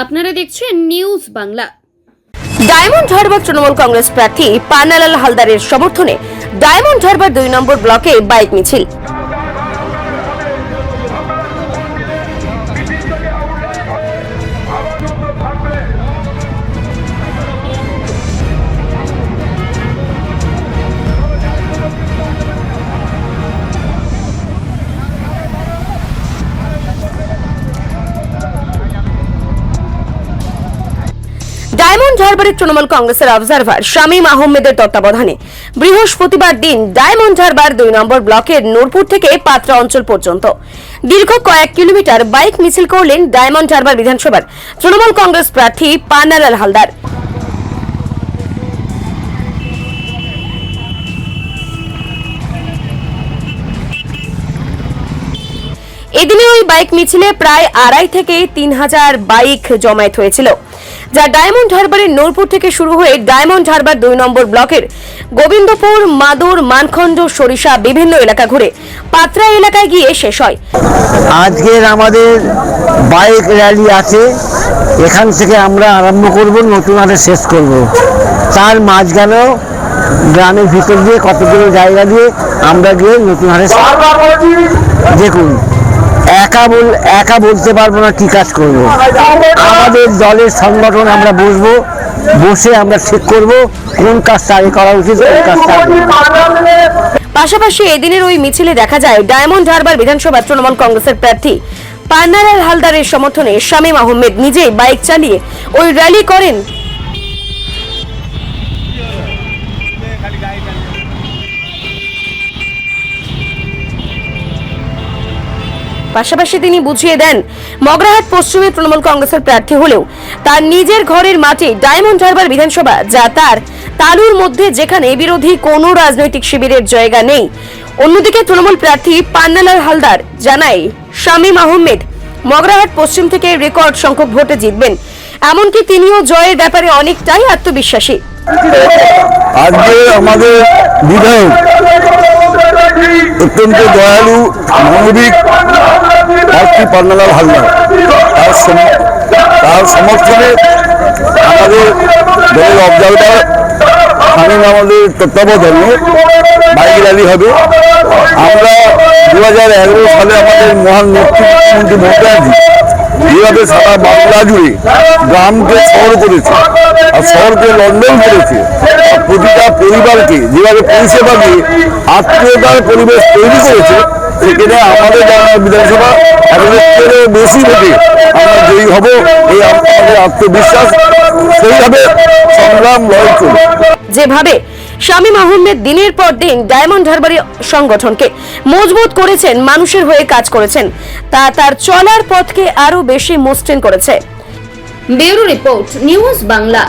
আপনারা দেখছেন news Bangla. Diamond Harbour Trinamool Congress প্রার্থী পান্নালাল হালদারের সমর্থনে ডায়মন্ড হারবার 2 নম্বর ব্লকে বাইক মিছিল। ডায়মন্ড হারবারের তৃণমূল কংগ্রেসের অবজারভার শামীম আহমেদের তত্ত্বাবধানে বৃহস্পতিবার দিন ডায়মন্ড হারবার 2 নম্বর ব্লকের নূরপুর থেকে পাত্রা অঞ্চল পর্যন্ত দীর্ঘ কয়েক কিলোমিটার বাইক মিছিল করলেন ডায়মন্ড হারবার বিধানসভার তৃণমূল কংগ্রেস প্রার্থী পান্নালাল হালদার। এদিনে ওই বাইক মিছিলে প্রায় 2.5 থেকে 3,000 বাইক জমায়েত হয়েছিল, যা ডায়মন্ড হারবারের নূরপুর থেকে শুরু হয়ে ডায়মন্ড হারবার 2 নম্বর ব্লকের গোবিন্দপুর, মাদুর, মানখন্ড, সরিষা বিভিন্ন এলাকা ঘুরে পাত্রা এলাকায় গিয়ে শেষ হয়। আজকের আমাদের বাইক র্যালি আছে, এখান থেকে আমরা আরম্ভ করব, নতুন হাটে শেষ করব। তার মাঝখানেও গ্রামের ভিতর দিয়ে কতগুলো জায়গা দিয়ে আমরা গিয়ে নতুন হাটে দেখুন। একা বলতে পারবো না কি কাজ করব। আমাদের দলের সংগঠন আমরা বসে আমরা ঠিক করব কোন কাজটা আগে করা উচিত, কোন কাজটা। পাশাপাশি এদিনের ওই মিছিলে দেখা যায় ডায়মন্ড হারবার বিধানসভা তৃণমূল কংগ্রেসের প্রার্থী পান্নালাল হালদারের সমর্থনে শামীম আহমেদ নিজেই বাইক চালিয়ে ওই র্যালি করেন। পাশাপাশি তিনি বুঝিয়ে দেন মগরাহাট পশ্চিমে তৃণমূল কংগ্রেসের প্রার্থী হলেও তার নিজের ঘরের মাটি ডায়মন্ড হারবার বিধানসভা, যা তার তালুর মধ্যে, যেখানে বিরোধী কোনো রাজনৈতিক শিবিরের জায়গা নেই। অন্যদিকে তৃণমূল প্রার্থী পান্নালাল হালদার জানায় শামীম আহমেদ মগরাহাট পশ্চিম থেকে রেকর্ড সংখ্যক ভোটে জিতবেন, এমনকি তিনিও জয়ের ব্যাপারে অনেকটাই আত্মবিশ্বাসী। আজকে আমাদের বিধায়ক অত্যন্ত দয়ালু মানবিক প্রার্থী পান্নালাল হালদার, তার সমর্থনে আমাদের দলের অবজারভার শামীম আমাদের তত্ত্বাবধানে বাইক র্যালি হবে। আমরা 2011 সালে আমাদের মহান মুখ্যমন্ত্রী মমতা যেভাবে সারা বাংলা জুড়ে গ্রামকে শহর করেছে আর শহরকে লন্ডন করেছে, প্রতিটা পরিবারকে যেভাবে পরিষেবা দিয়ে আত্মীয়তার পরিবেশ তৈরি করেছে, সেখানে আমাদের বিধানসভা একেবারে বেশি ভোটে আমরা জয়ী হব, এই আমাদের আত্মবিশ্বাস। সেইভাবে সংগ্রাম লড়াই চলবে। যেভাবে শামীম আহমেদ দিনের পর দিন ডায়মন্ড হারবারের সংগঠনকে মজবুত করেছেন, মানুষের হয়ে কাজ করেছেন, তা তার চলার পথকে আরো বেশি মসৃণ করেছে। Bureau report, news Bangla.